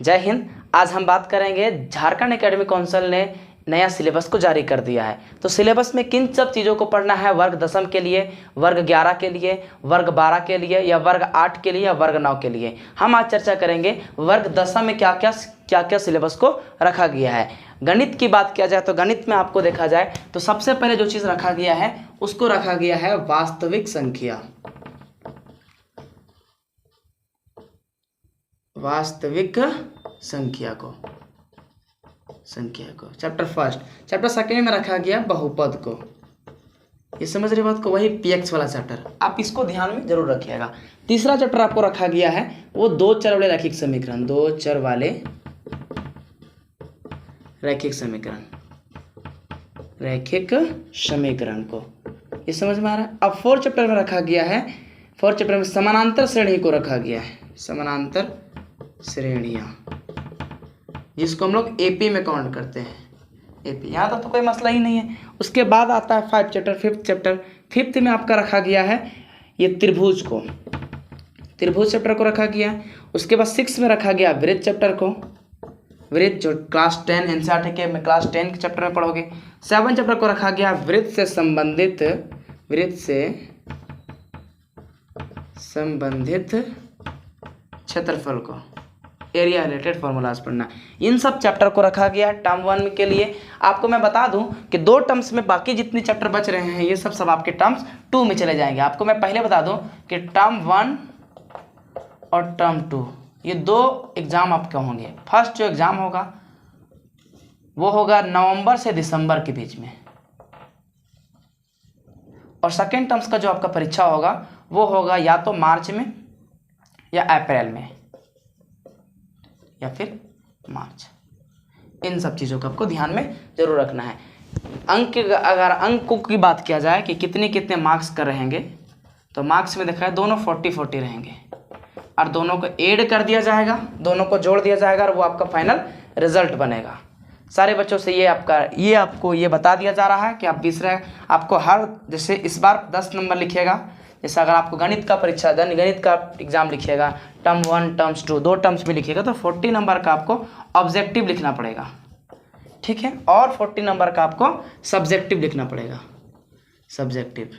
जय हिंद। आज हम बात करेंगे झारखंड एकेडमिक काउंसिल ने नया सिलेबस को जारी कर दिया है। तो सिलेबस में किन सब चीज़ों को पढ़ना है, वर्ग 10 के लिए, वर्ग 11 के लिए, वर्ग 12 के लिए, या वर्ग 8 के लिए, या वर्ग 9 के लिए। हम आज चर्चा करेंगे वर्ग 10 में क्या क्या सिलेबस को रखा गया है। गणित की बात किया जाए तो गणित में आपको देखा जाए तो सबसे पहले जो चीज़ रखा गया है उसको रखा गया है वास्तविक संख्या। वास्तविक संख्या को चैप्टर फर्स्ट। चैप्टर सेकेंड में रखा गया बहुपद को। ये समझ रहे बात को, वही पीएक्स वाला चैप्टर, आप इसको ध्यान में जरूर रखिएगा। तीसरा चैप्टर आपको रखा गया है वो दो चर वाले रैखिक समीकरण, दो चर वाले रैखिक समीकरण को। ये समझ में आ रहा है। अब फोर्थ चैप्टर में रखा गया है, फोर्थ चैप्टर में समानांतर श्रेणी को रखा गया है, समानांतर श्रेणियां, जिसको हम लोग एपी में काउंट करते हैं। एपी यहाँ तक तो कोई मसला ही नहीं है। उसके बाद आता है फिफ्थ चैप्टर। फिफ्थ में आपका रखा गया है ये त्रिभुज चैप्टर को रखा गया है। उसके बाद 6 में रखा गया वृत्त चैप्टर को, वृत्त जो क्लास 10 एनसीईआरटी के में क्लास 10 के चैप्टर में पढ़ोगे। 7 चैप्टर को रखा गया वृत्त से संबंधित क्षेत्रफल को, एरिया रिलेटेड फॉर्मूलाज पढ़ना। इन सब चैप्टर को रखा गया है टर्म 1 के लिए। आपको मैं बता दूं कि 2 टर्म्स में बाकी जितने चैप्टर बच रहे हैं ये सब आपके टर्म्स 2 में चले जाएंगे। आपको मैं पहले बता दूं कि टर्म 1 और टर्म 2 ये 2 एग्जाम आपके होंगे। फर्स्ट जो एग्जाम होगा वो होगा नवंबर से दिसंबर के बीच में, और सेकेंड टर्म्स का जो आपका परीक्षा होगा वो होगा या तो मार्च में या अप्रैल में या फिर मार्च। इन सब चीज़ों का आपको ध्यान में जरूर रखना है। अगर अंकों की बात किया जाए कि कितने मार्क्स का रहेंगे, तो मार्क्स में देखा है दोनों 40-40 रहेंगे, और दोनों को ऐड कर दिया जाएगा, दोनों को जोड़ दिया जाएगा, और वो आपका फाइनल रिजल्ट बनेगा। सारे बच्चों से ये आपको ये बता दिया जा रहा है कि आप आपको हर, जैसे इस बार 10 नंबर लिखिएगा। जैसे अगर आपको गणित का एग्जाम लिखिएगा, टर्म 1 टर्म्स 2 2 टर्म्स में लिखिएगा, तो 40 नंबर का आपको ऑब्जेक्टिव लिखना पड़ेगा, ठीक है, और 40 नंबर का आपको सब्जेक्टिव लिखना पड़ेगा। सब्जेक्टिव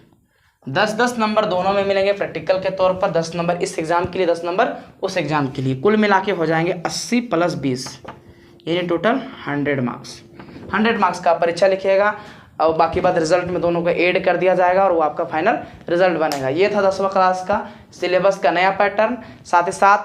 10-10 नंबर दोनों में मिलेंगे प्रैक्टिकल के तौर पर, 10 नंबर इस एग्जाम के लिए, 10 नंबर उस एग्जाम के लिए। कुल मिला के हो जाएंगे 80 + 20, यानी टोटल 100 मार्क्स। 100 मार्क्स का परीक्षा लिखिएगा, और बाकी बात रिजल्ट में दोनों को ऐड कर दिया जाएगा, और वो आपका फाइनल रिजल्ट बनेगा। ये था 10वीं क्लास का सिलेबस का नया पैटर्न। साथ ही साथ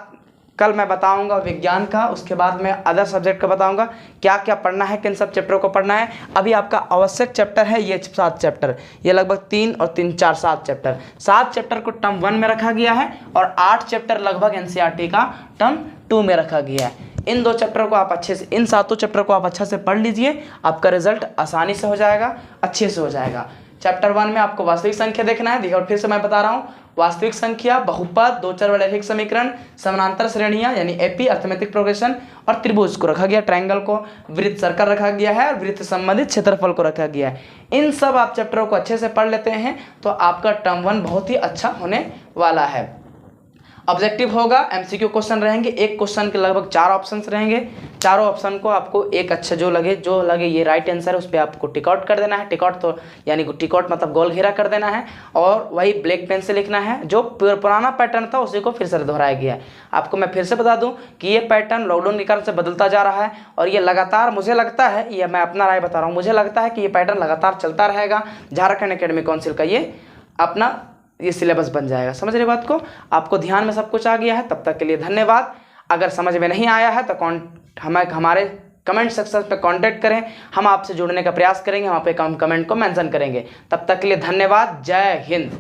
कल मैं बताऊंगा विज्ञान का, उसके बाद मैं अदर सब्जेक्ट का बताऊंगा क्या क्या पढ़ना है, किन सब चैप्टरों को पढ़ना है। अभी आपका आवश्यक चैप्टर है ये 7 चैप्टर, ये लगभग 3 और 3 4 7 चैप्टर। 7 चैप्टर को टर्म 1 में रखा गया है, और 8 चैप्टर लगभग एनसीईआरटी का टर्म 2 में रखा गया है। इन 2 चैप्टर को आप अच्छे से, इन 7 चैप्टर को आप अच्छे से पढ़ लीजिए, आपका रिजल्ट आसानी से हो जाएगा, अच्छे से हो जाएगा। चैप्टर 1 में आपको वास्तविक संख्या देखना है। देखिए, और फिर से मैं बता रहा हूँ, वास्तविक संख्या, बहुपद, दो चर वाले रैखिक समीकरण, समानांतर श्रेणियां यानी एपी अर्थमेटिक प्रोग्रेशन, और त्रिभुज को रखा गया, ट्रायंगल को, वृत्त सर्कल रखा गया है, और वृत्त संबंधित क्षेत्रफल को रखा गया है। इन सब आप चैप्टरों को अच्छे से पढ़ लेते हैं तो आपका टर्म 1 बहुत ही अच्छा होने वाला है। ऑब्जेक्टिव होगा, एमसीक्यू क्वेश्चन रहेंगे, एक क्वेश्चन के लगभग 4 ऑप्शंस रहेंगे। चारों ऑप्शन को आपको एक अच्छा जो लगे ये राइट आंसर है उस पर आपको टिक आउट कर देना है। टिक आउट तो यानी टिक आउट मतलब गोल घेरा कर देना है, और वही ब्लैक पेन से लिखना है। जो पुराना पैटर्न था उसी को फिर से दोहराया गया है। आपको मैं फिर से बता दूं कि ये पैटर्न लॉकडाउन के कारण से बदलता जा रहा है, और ये लगातार, मुझे लगता है, ये मैं अपना राय बता रहा हूँ, मुझे लगता है कि ये पैटर्न लगातार चलता रहेगा। झारखंड एकेडमिक काउंसिल का ये सिलेबस बन जाएगा। समझ रहे बात को? आपको ध्यान में सब कुछ आ गया है। तब तक के लिए धन्यवाद। अगर समझ में नहीं आया है तो हमारे कमेंट सेक्शन पे कांटेक्ट करें, हम आपसे जुड़ने का प्रयास करेंगे, वहाँ पे कमेंट को मेंशन करेंगे। तब तक के लिए धन्यवाद। जय हिंद।